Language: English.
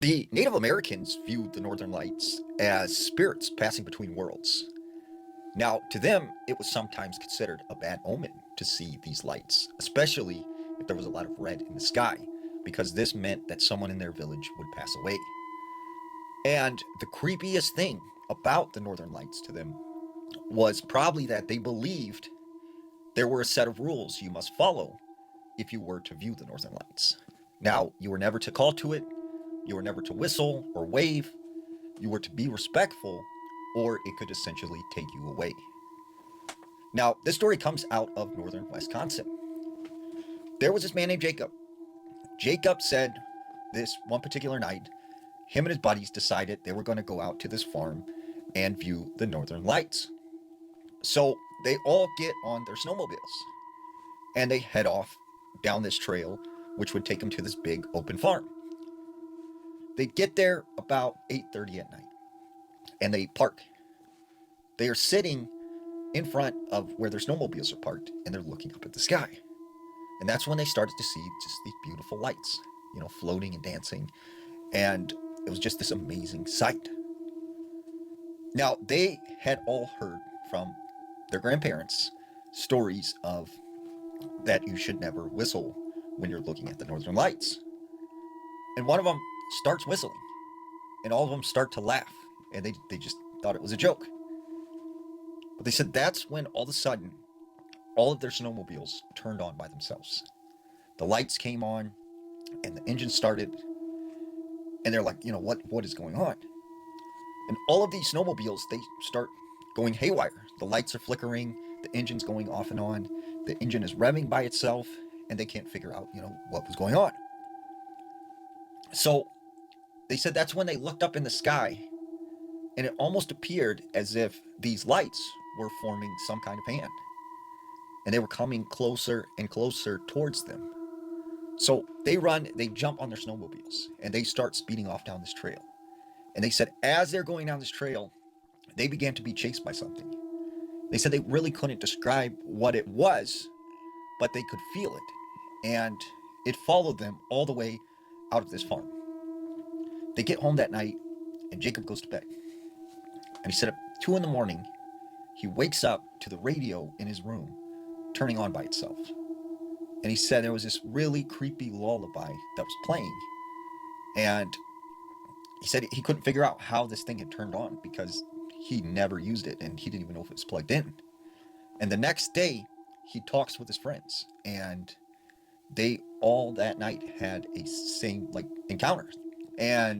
The Native Americans viewed the Northern Lights as spirits passing between worlds. Now, to them, it was sometimes considered a bad omen to see these lights, especially if there was a lot of red in the sky, because this meant that someone in their village would pass away. And the creepiest thing about the Northern Lights to them was probably that they believed there were a set of rules you must follow if you were to view the Northern Lights. Now, you were never to call to it, you were never to whistle or wave, you were to be respectful, or it could essentially take you away. Now, this story comes out of northern Wisconsin. There was this man named Jacob. Jacob said this one particular night, him and his buddies decided they were going to go out to this farm and view the Northern Lights. So they all get on their snowmobiles and they head off down this trail, which would take them to this big open farm. They get there about 8:30 at night and they park. They are sitting in front of where their snowmobiles are parked and they're looking up at the sky. And that's when they started to see just these beautiful lights, floating and dancing. And it was just this amazing sight. Now, they had all heard from their grandparents stories of that you should never whistle when you're looking at the Northern Lights. And one of them starts whistling, and all of them start to laugh, and they just thought it was a joke. But they said that's when all of a sudden, all of their snowmobiles turned on by themselves. The lights came on, and the engine started, and they're like, what is going on? And all of these snowmobiles, they start going haywire. The lights are flickering, the engine's going off and on, the engine is revving by itself, and they can't figure out, what was going on. So they said that's when they looked up in the sky, and it almost appeared as if these lights were forming some kind of hand. And they were coming closer and closer towards them. So they jump on their snowmobiles, and they start speeding off down this trail. And they said as they're going down this trail, they began to be chased by something. They said they really couldn't describe what it was, but they could feel it. And it followed them all the way out of this farm. They get home that night, and Jacob goes to bed. And he said at 2 a.m, he wakes up to the radio in his room turning on by itself. And he said there was this really creepy lullaby that was playing. And he said he couldn't figure out how this thing had turned on because he never used it and he didn't even know if it was plugged in. And the next day, he talks with his friends, and they all that night had a same encounter. And